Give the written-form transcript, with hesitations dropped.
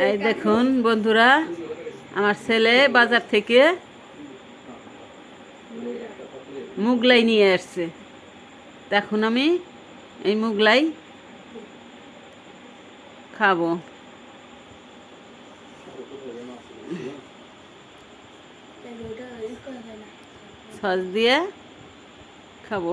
এই দেখুন বন্ধুরা, আমার ছেলে বাজার থেকে মুগলাই নিয়ে আসছে। এখন আমি এই মুগলাই খাবো, সস দিয়ে খাবো।